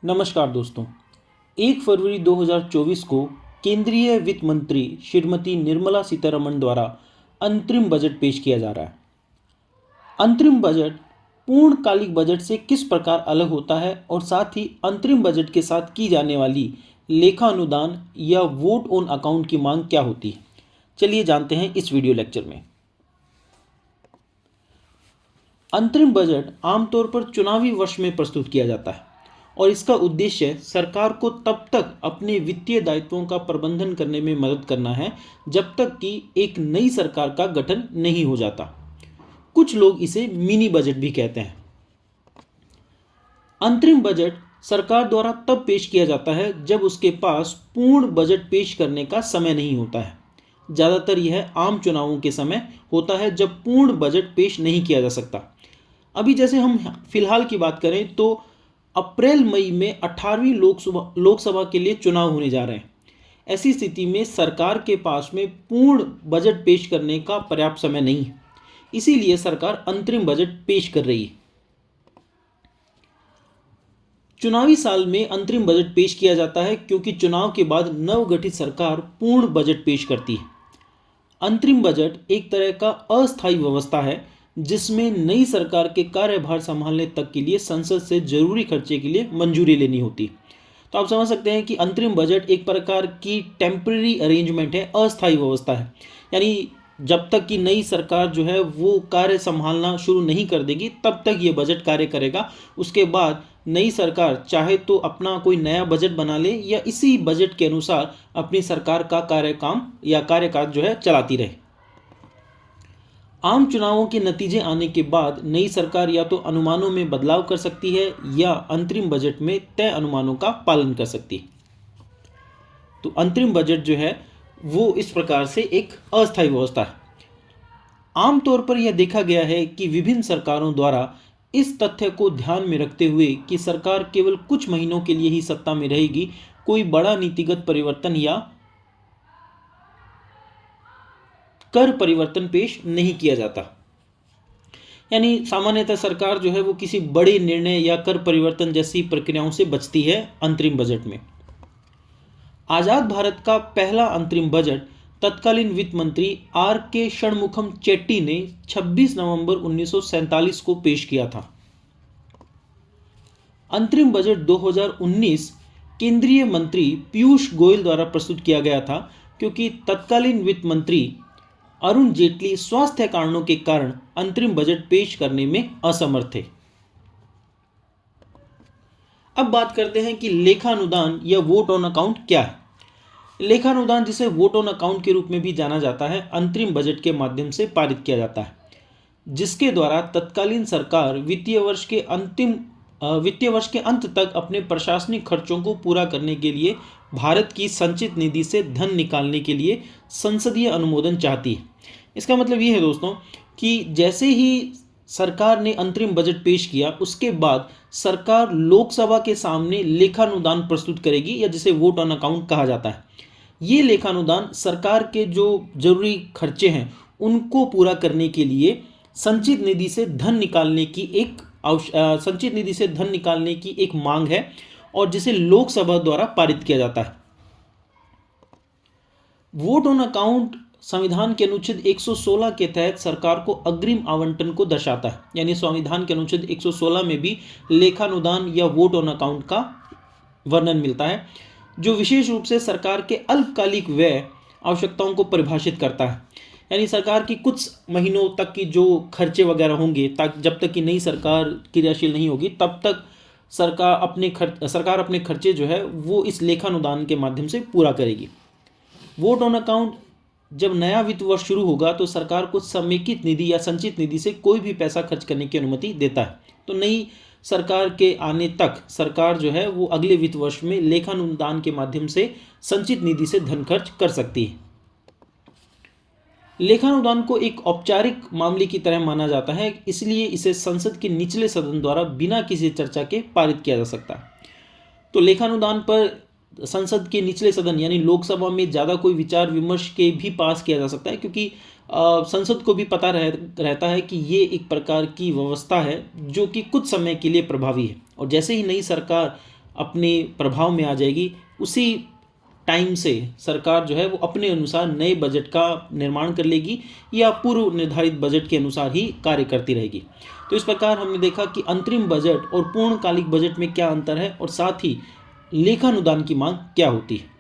नमस्कार दोस्तों। 1 फरवरी 2024 को केंद्रीय वित्त मंत्री श्रीमती निर्मला सीतारमण द्वारा अंतरिम बजट पेश किया जा रहा है। अंतरिम बजट पूर्णकालिक बजट से किस प्रकार अलग होता है और साथ ही अंतरिम बजट के साथ की जाने वाली लेखा अनुदान या वोट ऑन अकाउंट की मांग क्या होती है, चलिए जानते हैं इस वीडियो लेक्चर में। अंतरिम बजट आमतौर पर चुनावी वर्ष में प्रस्तुत किया जाता है और इसका उद्देश्य सरकार को तब तक अपने वित्तीय दायित्वों का प्रबंधन करने में मदद करना है जब तक कि एक नई सरकार का गठन नहीं हो जाता। कुछ लोग इसे मिनी बजट भी कहते हैं। अंतरिम बजट सरकार द्वारा तब पेश किया जाता है जब उसके पास पूर्ण बजट पेश करने का समय नहीं होता है। ज़्यादातर यह आम चुनावों के समय होता है जब पूर्ण बजट पेश नहीं किया जा सकता। अभी जैसे हम फिलहाल की बात करें तो अप्रैल मई में 18वीं लोकसभा के लिए चुनाव होने जा रहे हैं। ऐसी स्थिति में सरकार के पास में पूर्ण बजट पेश करने का पर्याप्त समय नहीं है, इसीलिए सरकार अंतरिम बजट पेश कर रही है। चुनावी साल में अंतरिम बजट पेश किया जाता है क्योंकि चुनाव के बाद नवगठित सरकार पूर्ण बजट पेश करती है। अंतरिम बजट एक तरह का अस्थायी व्यवस्था है जिसमें नई सरकार के कार्यभार संभालने तक के लिए संसद से जरूरी खर्चे के लिए मंजूरी लेनी होती। तो आप समझ सकते हैं कि अंतरिम बजट एक प्रकार की टेम्पररी अरेंजमेंट है, अस्थायी व्यवस्था है। यानी जब तक कि नई सरकार जो है वो कार्य संभालना शुरू नहीं कर देगी तब तक ये बजट कार्य करेगा। उसके बाद नई सरकार चाहे तो अपना कोई नया बजट बना ले या इसी बजट के अनुसार अपनी सरकार का कार्यकाम या कार्यकाज जो है चलाती रहे। आम चुनावों के नतीजे आने के बाद नई सरकार या तो अनुमानों में बदलाव कर सकती है या अंतरिम बजट में तय अनुमानों का पालन कर सकती है। तो अंतरिम बजट जो है वो इस प्रकार से एक अस्थायी व्यवस्था है। आमतौर पर यह देखा गया है कि विभिन्न सरकारों द्वारा इस तथ्य को ध्यान में रखते हुए कि सरकार केवल कुछ महीनों के लिए ही सत्ता में रहेगी, कोई बड़ा नीतिगत परिवर्तन या कर परिवर्तन पेश नहीं किया जाता। यानी सामान्यतः सरकार जो है वो किसी बड़े निर्णय या कर परिवर्तन जैसी प्रक्रियाओं से बचती है अंतरिम बजट में। आजाद भारत का पहला अंतरिम बजट तत्कालीन वित्त मंत्री R.K. षणमुखम चेट्टी ने 26 नवंबर 1947 को पेश किया था। अंतरिम बजट 2019 केंद्रीय मंत्री पीयूष गोयल द्वारा प्रस्तुत किया गया था क्योंकि तत्कालीन वित्त मंत्री अरुण जेटली स्वास्थ्य कारणों के कारण अंतरिम बजट पेश करने में असमर्थ थे। अब बात करते हैं कि लेखा अनुदान या वोट ऑन अकाउंट क्या है। लेखा अनुदान, जिसे वोट ऑन अकाउंट के रूप में भी जाना जाता है, अंतरिम बजट के माध्यम से पारित किया जाता है, जिसके द्वारा तत्कालीन सरकार वित्तीय वर्ष के अंत तक अपने प्रशासनिक खर्चों को पूरा करने के लिए भारत की संचित निधि से धन निकालने के लिए संसदीय अनुमोदन चाहती है। इसका मतलब ये है दोस्तों कि जैसे ही सरकार ने अंतरिम बजट पेश किया उसके बाद सरकार लोकसभा के सामने लेखानुदान प्रस्तुत करेगी या जिसे वोट ऑन अकाउंट कहा जाता है। ये लेखानुदान सरकार के जो जरूरी खर्चे हैं उनको पूरा करने के लिए संचित निधि से धन निकालने की एक मांग है और जिसे लोकसभा द्वारा पारित किया जाता है। वोट ऑन अकाउंट संविधान के अनुच्छेद 116 के तहत सरकार को अग्रिम आवंटन को दर्शाता है। यानी संविधान के अनुच्छेद 116 में भी लेखानुदान या वोट ऑन अकाउंट का वर्णन मिलता है, जो विशेष रूप से सरकार के अल्पकालिक व्यय आवश्यकताओं को परिभाषित करता है। यानी सरकार की कुछ महीनों तक की जो खर्चे वगैरह होंगे, जब तक कि नई सरकार क्रियाशील नहीं होगी तब तक सरकार अपने खर्चे जो है वो इस लेखानुदान के माध्यम से पूरा करेगी। वोट ऑन अकाउंट जब नया वित्त वर्ष शुरू होगा तो सरकार को समेकित निधि या संचित निधि से कोई भी पैसा खर्च करने की अनुमति देता है। तो नई सरकार के आने तक सरकार जो है वो अगले वित्त वर्ष में लेखानुदान के माध्यम से संचित निधि से धन खर्च कर सकती है। लेखानुदान को एक औपचारिक मामले की तरह माना जाता है, इसलिए इसे संसद के निचले सदन द्वारा बिना किसी चर्चा के पारित किया जा सकता है। तो लेखानुदान पर संसद के निचले सदन यानी लोकसभा में ज़्यादा कोई विचार विमर्श के भी पास किया जा सकता है, क्योंकि संसद को भी पता रहता है कि ये एक प्रकार की व्यवस्था है जो कि कुछ समय के लिए प्रभावी है और जैसे ही नई सरकार अपने प्रभाव में आ जाएगी, उसी टाइम से सरकार जो है वो अपने अनुसार नए बजट का निर्माण कर लेगी या पूर्व निर्धारित बजट के अनुसार ही कार्य करती रहेगी। तो इस प्रकार हमने देखा कि अंतरिम बजट और पूर्णकालिक बजट में क्या अंतर है और साथ ही लेखानुदान की मांग क्या होती है।